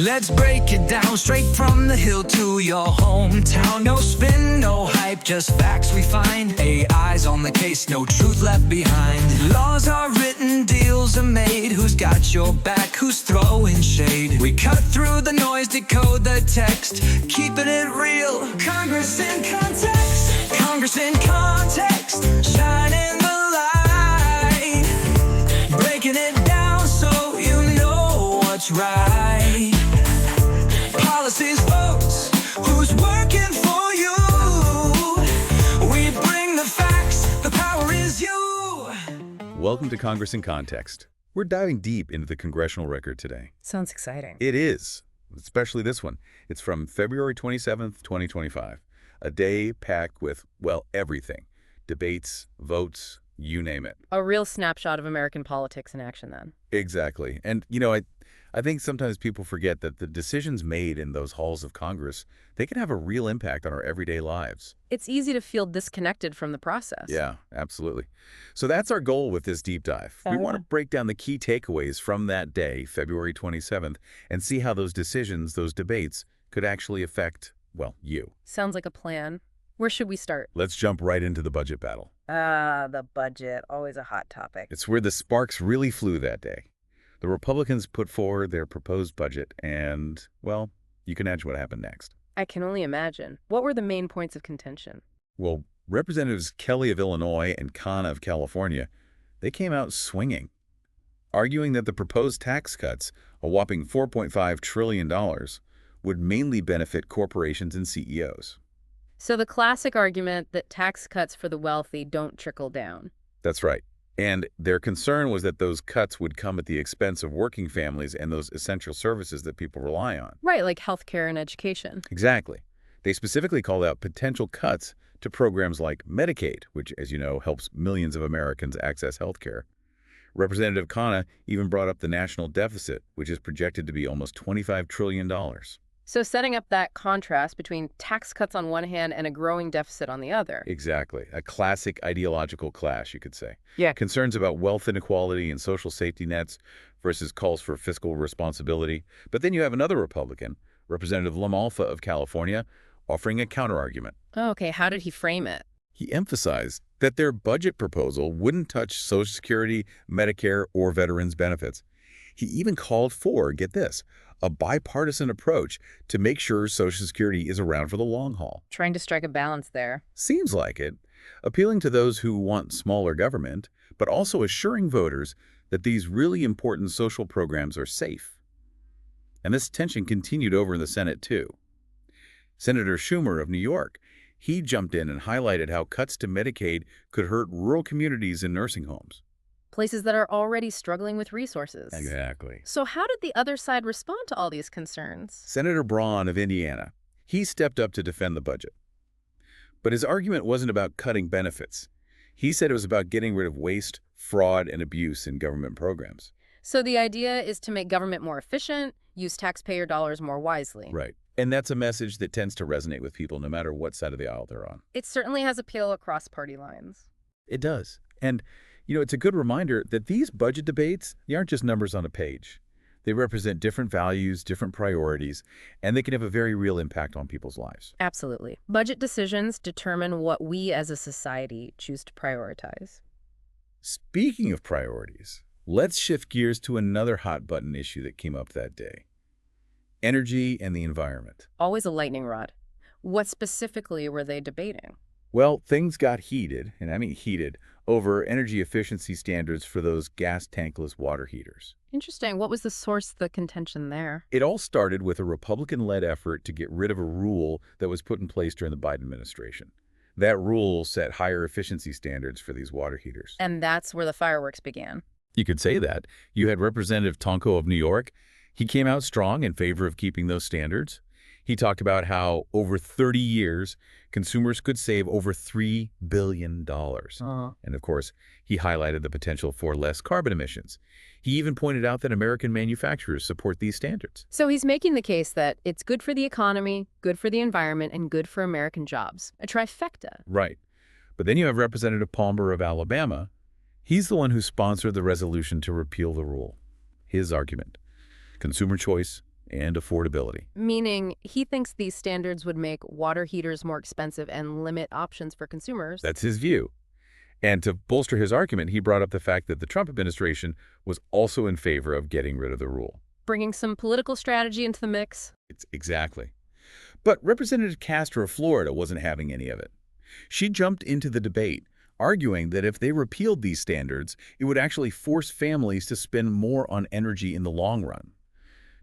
Let's break it down straight from the hill to your hometown. No spin, no hype, just facts we find. AI's on the case, no truth left behind. Laws are written, deals are made. Who's got your back, who's throwing shade? We cut through the noise, decode the text, keeping it real. Congress in context, Congress in context, shining the light, breaking it down so you know what's right. Policies, votes, who's working for you? We bring the facts, the power is you. Welcome to Congress in Context. We're diving deep into the Congressional Record today. Sounds exciting. It is, especially this one. It's from February 27th, 2025. A day packed with, well, everything. Debates, votes, you name it. A real snapshot of American politics in action then. Exactly. And, I think sometimes people forget that the decisions made in those halls of Congress, they can have a real impact on our everyday lives. It's easy to feel disconnected from the process. Yeah, absolutely. So that's our goal with this deep dive. We want to break down the key takeaways from that day, February 27th, and see how those decisions, those debates, could actually affect, well, you. Sounds like a plan. Where should we start? Let's jump right into the budget battle. The budget. Always a hot topic. It's where the sparks really flew that day. The Republicans put forward their proposed budget and, well, you can imagine what happened next. I can only imagine. What were the main points of contention? Well, Representatives Kelly of Illinois and Khanna of California, they came out swinging, arguing that the proposed tax cuts, a whopping $4.5 trillion, would mainly benefit corporations and CEOs. So the classic argument that tax cuts for the wealthy don't trickle down. That's right. And their concern was that those cuts would come at the expense of working families and those essential services that people rely on. Right, like healthcare and education. Exactly. They specifically called out potential cuts to programs like Medicaid, which, as you know, helps millions of Americans access healthcare. Representative Khanna even brought up the national deficit, which is projected to be almost $25 trillion. So setting up that contrast between tax cuts on one hand and a growing deficit on the other. Exactly. A classic ideological clash, you could say. Yeah. Concerns about wealth inequality and social safety nets versus calls for fiscal responsibility. But then you have another Republican, Representative LaMalfa of California, offering a counterargument. Oh, okay. How did he frame it? He emphasized that their budget proposal wouldn't touch Social Security, Medicare, or veterans' benefits. He even called for, get this, a bipartisan approach to make sure Social Security is around for the long haul. Trying to strike a balance there. Seems like it. Appealing to those who want smaller government, but also assuring voters that these really important social programs are safe. And this tension continued over in the Senate, too. Senator Schumer of New York, he jumped in and highlighted how cuts to Medicaid could hurt rural communities and nursing homes. Places that are already struggling with resources. Exactly. So how did the other side respond to all these concerns? Senator Braun of Indiana, he stepped up to defend the budget. But his argument wasn't about cutting benefits. He said it was about getting rid of waste, fraud, and abuse in government programs. So the idea is to make government more efficient, use taxpayer dollars more wisely. Right. And that's a message that tends to resonate with people no matter what side of the aisle they're on. It certainly has appeal across party lines. It does. And it's a good reminder that these budget debates, they aren't just numbers on a page. They represent different values, different priorities, and they can have a very real impact on people's lives. Absolutely. Budget decisions determine what we as a society choose to prioritize. Speaking of priorities, let's shift gears to another hot-button issue that came up that day. Energy and the environment. Always a lightning rod. What specifically were they debating? Well, things got heated, and I mean heated, over energy efficiency standards for those gas tankless water heaters. Interesting. What was the source of the contention there? It all started with a Republican-led effort to get rid of a rule that was put in place during the Biden administration. That rule set higher efficiency standards for these water heaters. And that's where the fireworks began. You could say that. You had Representative Tonko of New York. He came out strong in favor of keeping those standards. He talked about how over 30 years, consumers could save over $3 billion. And of course, he highlighted the potential for less carbon emissions. He even pointed out that American manufacturers support these standards. So he's making the case that it's good for the economy, good for the environment, and good for American jobs. A trifecta. Right. But then you have Representative Palmer of Alabama. He's the one who sponsored the resolution to repeal the rule. His argument: consumer choice and affordability. Meaning he thinks these standards would make water heaters more expensive and limit options for consumers. That's his view. And to bolster his argument, he brought up the fact that the Trump administration was also in favor of getting rid of the rule. Bringing some political strategy into the mix. Exactly. But Representative Castro of Florida wasn't having any of it. She jumped into the debate, arguing that if they repealed these standards, it would actually force families to spend more on energy in the long run.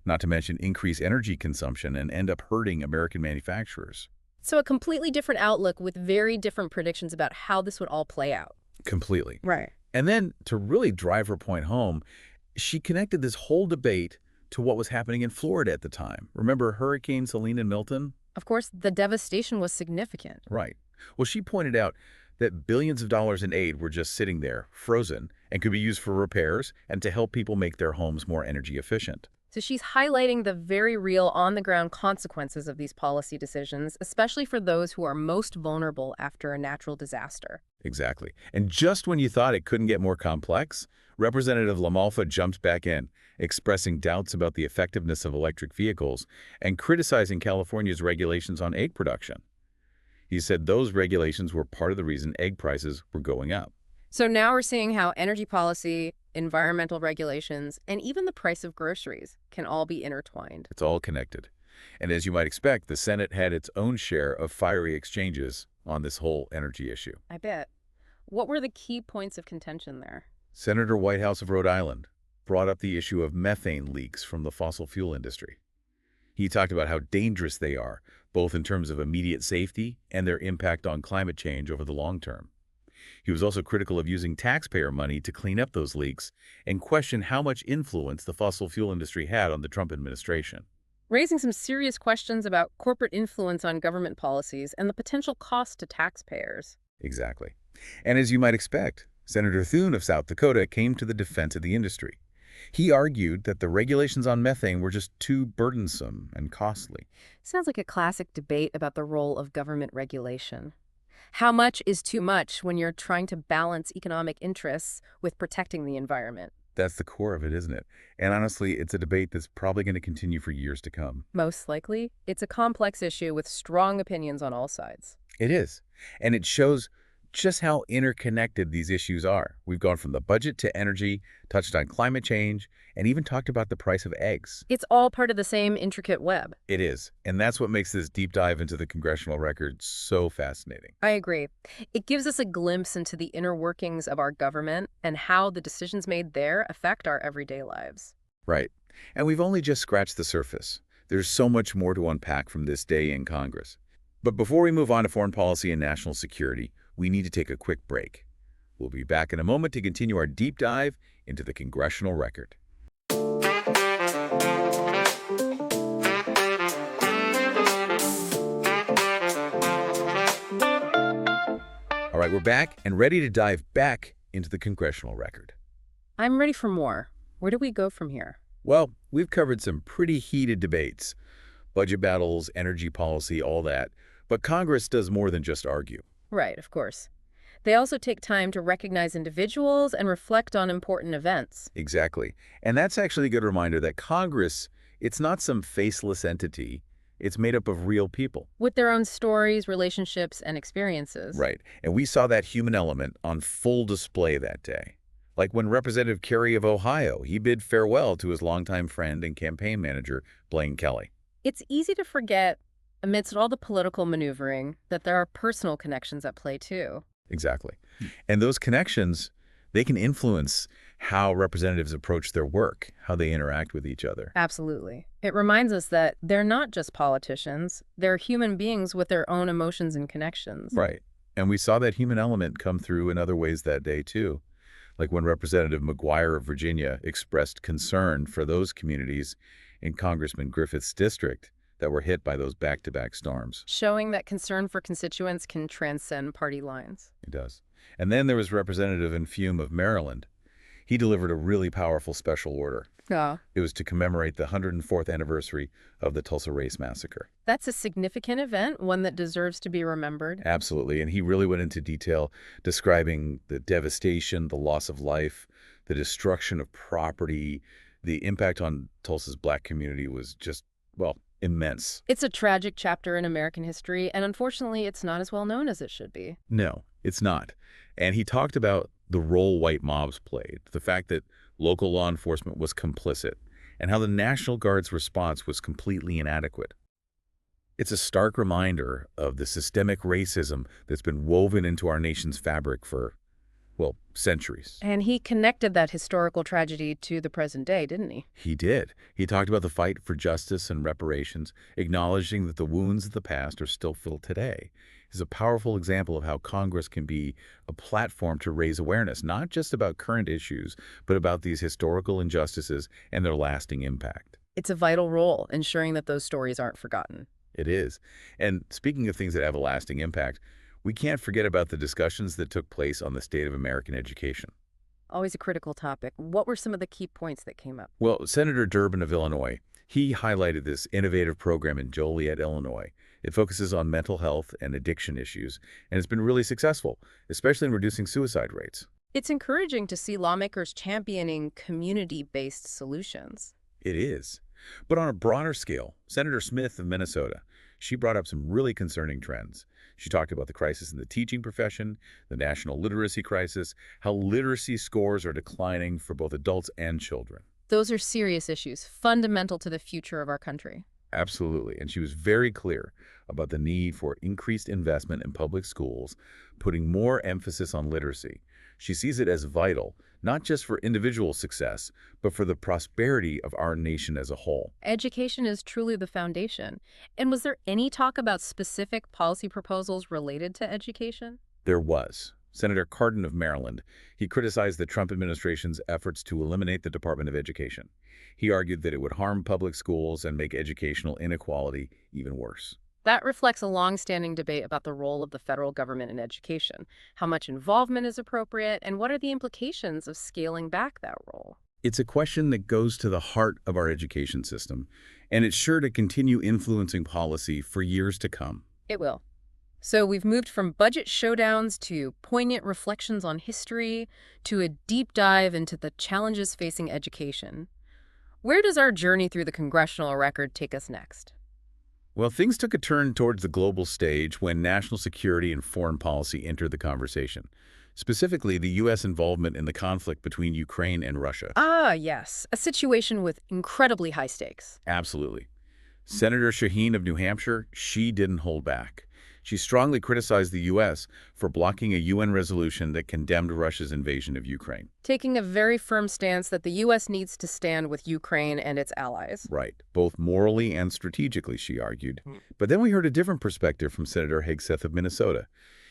Not to mention increase energy consumption and end up hurting American manufacturers. So a completely different outlook with very different predictions about how this would all play out. Completely. Right. And then, to really drive her point home, she connected this whole debate to what was happening in Florida at the time. Remember Hurricanes Helene and Milton? Of course, the devastation was significant. Right. Well, she pointed out that billions of dollars in aid were just sitting there, frozen, and could be used for repairs and to help people make their homes more energy efficient. So she's highlighting the very real on-the-ground consequences of these policy decisions, especially for those who are most vulnerable after a natural disaster. Exactly. And just when you thought it couldn't get more complex, Representative LaMalfa jumped back in, expressing doubts about the effectiveness of electric vehicles and criticizing California's regulations on egg production. He said those regulations were part of the reason egg prices were going up. So now we're seeing how energy policy, environmental regulations, and even the price of groceries can all be intertwined. It's all connected. And as you might expect, the Senate had its own share of fiery exchanges on this whole energy issue. I bet. What were the key points of contention there? Senator Whitehouse of Rhode Island brought up the issue of methane leaks from the fossil fuel industry. He talked about how dangerous they are, both in terms of immediate safety and their impact on climate change over the long term. He was also critical of using taxpayer money to clean up those leaks and questioned how much influence the fossil fuel industry had on the Trump administration. Raising some serious questions about corporate influence on government policies and the potential cost to taxpayers. Exactly. And as you might expect, Senator Thune of South Dakota came to the defense of the industry. He argued that the regulations on methane were just too burdensome and costly. Sounds like a classic debate about the role of government regulation. How much is too much when you're trying to balance economic interests with protecting the environment? That's the core of it, isn't it? And honestly, it's a debate that's probably going to continue for years to come. Most likely, it's a complex issue with strong opinions on all sides. It is. And it shows just how interconnected these issues are. We've gone from the budget to energy, touched on climate change, and even talked about the price of eggs. It's all part of the same intricate web. It is. And that's what makes this deep dive into the Congressional Record so fascinating. I agree. It gives us a glimpse into the inner workings of our government and how the decisions made there affect our everyday lives. Right. And we've only just scratched the surface. There's so much more to unpack from this day in Congress. But before we move on to foreign policy and national security, we need to take a quick break. We'll be back in a moment to continue our deep dive into the Congressional Record. All right, we're back and ready to dive back into the Congressional Record. I'm ready for more. Where do we go from here? Well, we've covered some pretty heated debates. Budget battles, energy policy, all that. But Congress does more than just argue. Right, of course. They also take time to recognize individuals and reflect on important events. Exactly. And that's actually a good reminder that Congress, it's not some faceless entity. It's made up of real people. With their own stories, relationships, and experiences. Right. And we saw that human element on full display that day. Like when Representative Kerry of Ohio, he bid farewell to his longtime friend and campaign manager, Blaine Kelly. It's easy to forget, amidst all the political maneuvering, that there are personal connections at play, too. Exactly. And those connections, they can influence how representatives approach their work, how they interact with each other. Absolutely. It reminds us that they're not just politicians. They're human beings with their own emotions and connections. Right. And we saw that human element come through in other ways that day, too. Like when Representative McGuire of Virginia expressed concern for those communities in Congressman Griffith's district that were hit by those back-to-back storms. Showing that concern for constituents can transcend party lines. It does. And then there was Representative Infume of Maryland. He delivered a really powerful special order. Yeah. It was to commemorate the 104th anniversary of the Tulsa Race Massacre. That's a significant event, one that deserves to be remembered. Absolutely. And he really went into detail describing the devastation, the loss of life, the destruction of property, The impact on Tulsa's Black community was just, well, immense. It's a tragic chapter in American history, and unfortunately, it's not as well known as it should be. No, it's not. And he talked about the role white mobs played, the fact that local law enforcement was complicit, and how the National Guard's response was completely inadequate. It's a stark reminder of the systemic racism that's been woven into our nation's fabric for, well, centuries. And he connected that historical tragedy to the present day, didn't he? He did. He talked about the fight for justice and reparations, acknowledging that the wounds of the past are still felt today. Is a powerful example of how Congress can be a platform to raise awareness, not just about current issues, but about these historical injustices and their lasting impact. It's a vital role, ensuring that those stories aren't forgotten. It is. And speaking of things that have a lasting impact, we can't forget about the discussions that took place on the state of American education. Always a critical topic. What were some of the key points that came up? Well, Senator Durbin of Illinois, he highlighted this innovative program in Joliet, Illinois. It focuses on mental health and addiction issues, and it's been really successful, especially in reducing suicide rates. It's encouraging to see lawmakers championing community-based solutions. It is. But on a broader scale, Senator Smith of Minnesota, she brought up some really concerning trends. She talked about the crisis in the teaching profession, the national literacy crisis, how literacy scores are declining for both adults and children. Those are serious issues, fundamental to the future of our country. Absolutely. And she was very clear about the need for increased investment in public schools, putting more emphasis on literacy. She sees it as vital, not just for individual success, but for the prosperity of our nation as a whole. Education is truly the foundation. And was there any talk about specific policy proposals related to education? There was. Senator Cardin of Maryland, he criticized the Trump administration's efforts to eliminate the Department of Education. He argued that it would harm public schools and make educational inequality even worse. That reflects a long-standing debate about the role of the federal government in education, how much involvement is appropriate, and what are the implications of scaling back that role. It's a question that goes to the heart of our education system, and it's sure to continue influencing policy for years to come. It will. So we've moved from budget showdowns to poignant reflections on history to a deep dive into the challenges facing education. Where does our journey through the Congressional Record take us next? Well, things took a turn towards the global stage when national security and foreign policy entered the conversation, specifically the U.S. involvement in the conflict between Ukraine and Russia. Ah, yes, a situation with incredibly high stakes. Absolutely. Senator Shaheen of New Hampshire, she didn't hold back. She strongly criticized the U.S. for blocking a UN resolution that condemned Russia's invasion of Ukraine. Taking a very firm stance that the U.S. needs to stand with Ukraine and its allies. Right, both morally and strategically, she argued. But then we heard a different perspective from Senator Hegseth of Minnesota.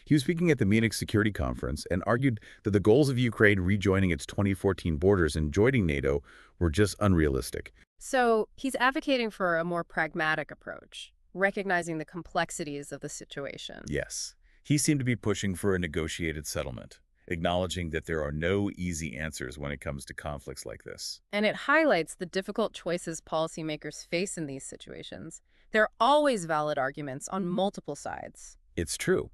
He was speaking at the Munich Security Conference and argued that the goals of Ukraine rejoining its 2014 borders and joining NATO were just unrealistic. So he's advocating for a more pragmatic approach, recognizing the complexities of the situation. Yes. He seemed to be pushing for a negotiated settlement, acknowledging that there are no easy answers when it comes to conflicts like this. And it highlights the difficult choices policymakers face in these situations. There are always valid arguments on multiple sides. It's true.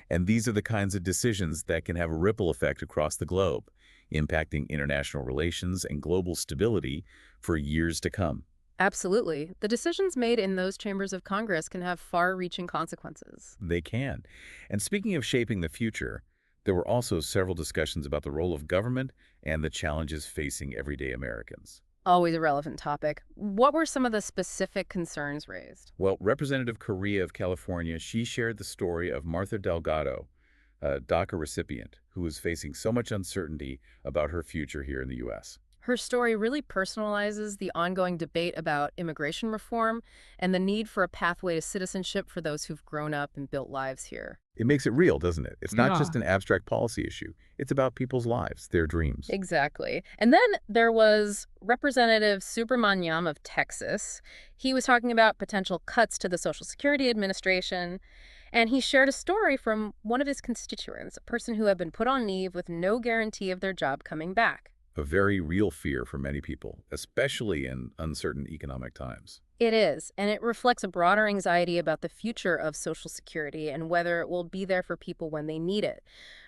And these are the kinds of decisions that can have a ripple effect across the globe, impacting international relations and global stability for years to come. Absolutely. The decisions made in those chambers of Congress can have far-reaching consequences. They can. And speaking of shaping the future, there were also several discussions about the role of government and the challenges facing everyday Americans. Always a relevant topic. What were some of the specific concerns raised? Well, Representative Correa of California, she shared the story of Martha Delgado, a DACA recipient who was facing so much uncertainty about her future here in the U.S. Her story really personalizes the ongoing debate about immigration reform and the need for a pathway to citizenship for those who've grown up and built lives here. It makes it real, doesn't it? It's not Yeah. just an abstract policy issue. It's about people's lives, their dreams. Exactly. And then there was Representative Subramaniam of Texas. He was talking about potential cuts to the Social Security Administration, and he shared a story from one of his constituents, a person who had been put on leave with no guarantee of their job coming back. a very real fear for many people, especially in uncertain economic times. It is, and it reflects a broader anxiety about the future of Social Security and whether it will be there for people when they need it.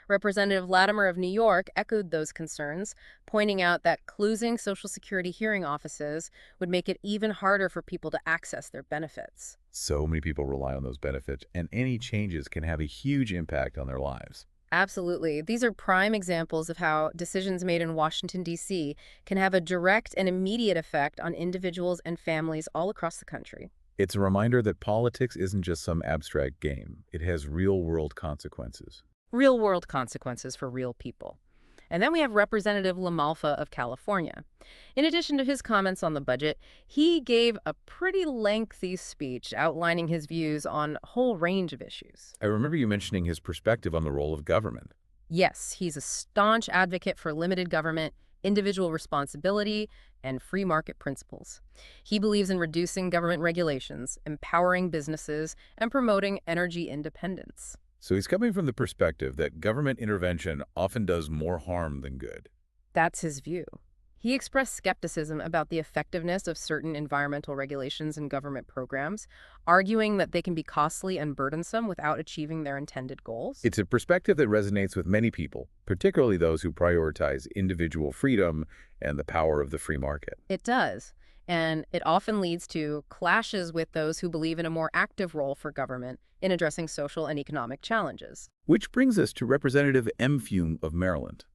Representative Latimer of New York echoed those concerns, pointing out that closing Social Security hearing offices would make it even harder for people to access their benefits. So many people rely on those benefits, and any changes can have a huge impact on their lives. Absolutely. These are prime examples of how decisions made in Washington, D.C. can have a direct and immediate effect on individuals and families all across the country. It's a reminder that politics isn't just some abstract game. It has real-world consequences. Real-world consequences for real people. And then we have Representative LaMalfa of California. In addition to his comments on the budget, he gave a pretty lengthy speech outlining his views on a whole range of issues. I remember you mentioning his perspective on the role of government. Yes, he's a staunch advocate for limited government, individual responsibility, and free market principles. He believes in reducing government regulations, empowering businesses, and promoting energy independence. So he's coming from the perspective that government intervention often does more harm than good. That's his view. He expressed skepticism about the effectiveness of certain environmental regulations and government programs, arguing that they can be costly and burdensome without achieving their intended goals. It's a perspective that resonates with many people, particularly those who prioritize individual freedom and the power of the free market. It does. And it often leads to clashes with those who believe in a more active role for government in addressing social and economic challenges. Which brings us to Representative M. Fume of Maryland.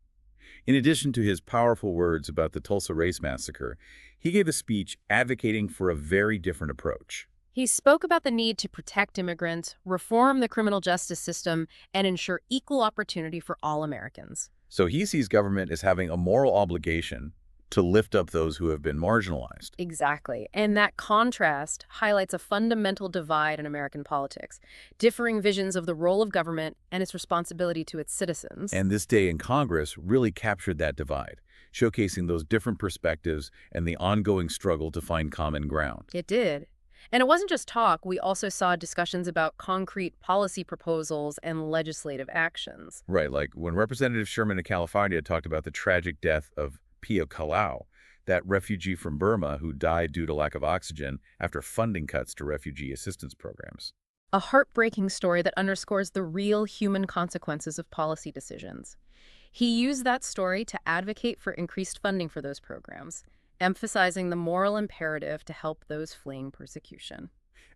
In addition to his powerful words about the Tulsa Race Massacre, he gave a speech advocating for a very different approach. He spoke about the need to protect immigrants, reform the criminal justice system, and ensure equal opportunity for all Americans. So he sees government as having a moral obligation to lift up those who have been marginalized. Exactly. And that contrast highlights a fundamental divide in American politics, differing visions of the role of government and its responsibility to its citizens. And this day in Congress really captured that divide, showcasing those different perspectives and the ongoing struggle to find common ground. It did. And it wasn't just talk. We also saw discussions about concrete policy proposals and legislative actions. Right, like when Representative Sherman of California talked about the tragic death of Pia Kalau, that refugee from Burma who died due to lack of oxygen after funding cuts to refugee assistance programs. A heartbreaking story that underscores the real human consequences of policy decisions. He used that story to advocate for increased funding for those programs, emphasizing the moral imperative to help those fleeing persecution.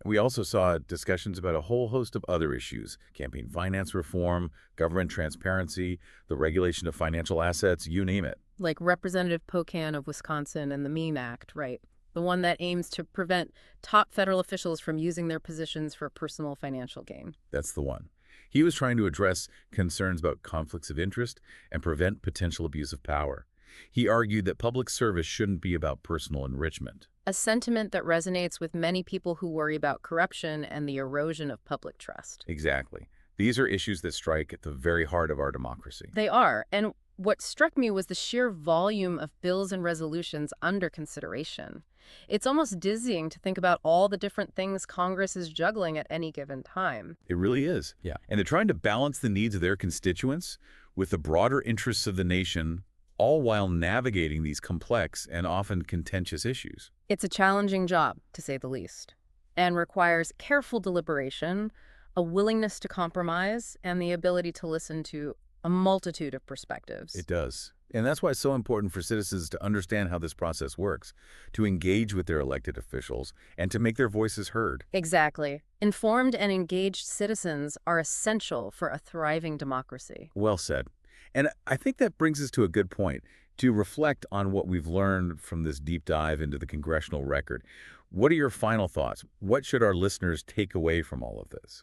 We also saw discussions about a whole host of other issues: campaign finance reform, government transparency, the regulation of financial assets, you name it. Like Representative Pocan of Wisconsin and the MEME Act, right? The one that aims to prevent top federal officials from using their positions for personal financial gain. That's the one. He was trying to address concerns about conflicts of interest and prevent potential abuse of power. He argued that public service shouldn't be about personal enrichment. A sentiment that resonates with many people who worry about corruption and the erosion of public trust. Exactly. These are issues that strike at the very heart of our democracy. They are. And what struck me was the sheer volume of bills and resolutions under consideration. It's almost dizzying to think about all the different things Congress is juggling at any given time. It really is. Yeah. And they're trying to balance the needs of their constituents with the broader interests of the nation, all while navigating these complex and often contentious issues. It's a challenging job, to say the least, and requires careful deliberation, a willingness to compromise, and the ability to listen to a multitude of perspectives. It does. And that's why it's so important for citizens to understand how this process works, to engage with their elected officials, and to make their voices heard. Exactly. Informed and engaged citizens are essential for a thriving democracy. Well said. And I think that brings us to a good point, to reflect on what we've learned from this deep dive into the Congressional Record. What are your final thoughts? What should our listeners take away from all of this?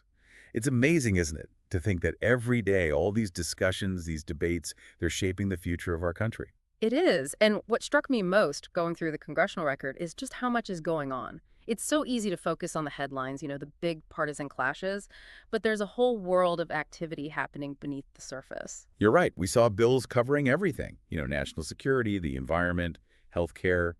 It's amazing, isn't it, to think that every day, all these discussions, these debates, they're shaping the future of our country. It is. And what struck me most going through the Congressional Record is just how much is going on. It's so easy to focus on the headlines, the big partisan clashes, but there's a whole world of activity happening beneath the surface. You're right. We saw bills covering everything, national security, the environment, healthcare.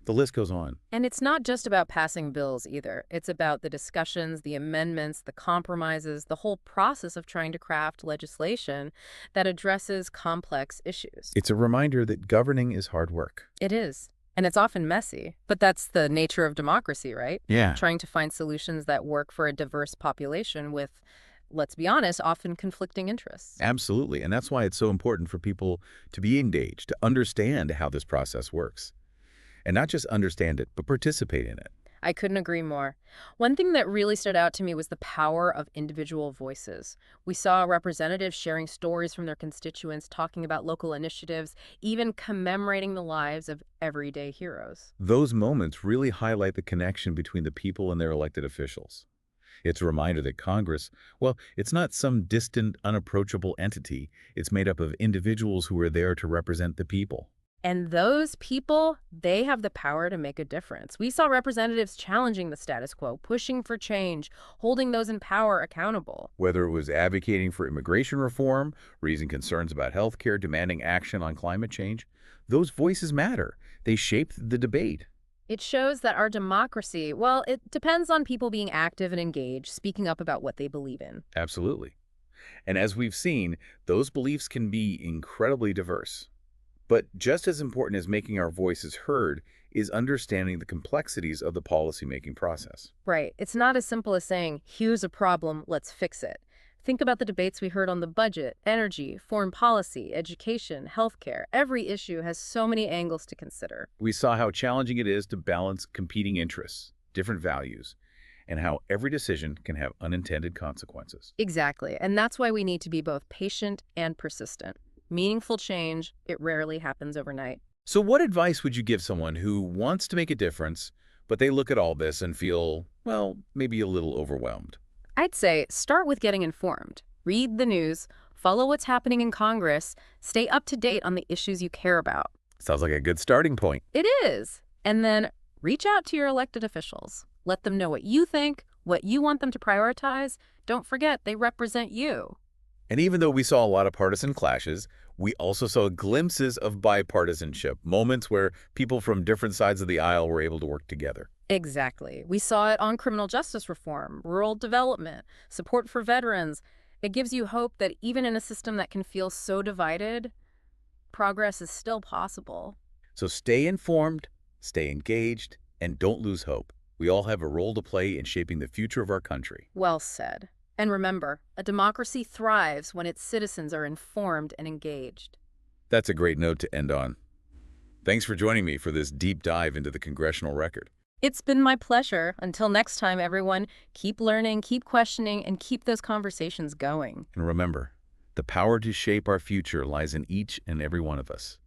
The list goes on. And it's not just about passing bills either. It's about the discussions, the amendments, the compromises, the whole process of trying to craft legislation that addresses complex issues. It's a reminder that governing is hard work. It is. And it's often messy. But that's the nature of democracy, right? Yeah. Trying to find solutions that work for a diverse population with, let's be honest, often conflicting interests. Absolutely. And that's why it's so important for people to be engaged, to understand how this process works. And not just understand it, but participate in it. I couldn't agree more. One thing that really stood out to me was the power of individual voices. We saw representatives sharing stories from their constituents, talking about local initiatives, even commemorating the lives of everyday heroes. Those moments really highlight the connection between the people and their elected officials. It's a reminder that Congress, well, it's not some distant, unapproachable entity. It's made up of individuals who are there to represent the people. And those people, they have the power to make a difference. We saw representatives challenging the status quo, pushing for change, holding those in power accountable. Whether it was advocating for immigration reform, raising concerns about health care, demanding action on climate change, those voices matter. They shape the debate. It shows that our democracy, well, it depends on people being active and engaged, speaking up about what they believe in. Absolutely. And as we've seen, those beliefs can be incredibly diverse. But just as important as making our voices heard is understanding the complexities of the policymaking process. Right. It's not as simple as saying, here's a problem, let's fix it. Think about the debates we heard on the budget, energy, foreign policy, education, healthcare. Every issue has so many angles to consider. We saw how challenging it is to balance competing interests, different values, and how every decision can have unintended consequences. Exactly. And that's why we need to be both patient and persistent. Meaningful change, it rarely happens overnight. So what advice would you give someone who wants to make a difference, but they look at all this and feel, well, maybe a little overwhelmed? I'd say start with getting informed. Read the news, follow what's happening in Congress, stay up to date on the issues you care about. Sounds like a good starting point. It is. And then reach out to your elected officials. Let them know what you think, what you want them to prioritize. Don't forget, they represent you. And even though we saw a lot of partisan clashes, we also saw glimpses of bipartisanship, moments where people from different sides of the aisle were able to work together. Exactly. We saw it on criminal justice reform, rural development, support for veterans. It gives you hope that even in a system that can feel so divided, progress is still possible. So stay informed, stay engaged, and don't lose hope. We all have a role to play in shaping the future of our country. Well said. And remember, a democracy thrives when its citizens are informed and engaged. That's a great note to end on. Thanks for joining me for this deep dive into the Congressional Record. It's been my pleasure. Until next time, everyone, keep learning, keep questioning, and keep those conversations going. And remember, the power to shape our future lies in each and every one of us.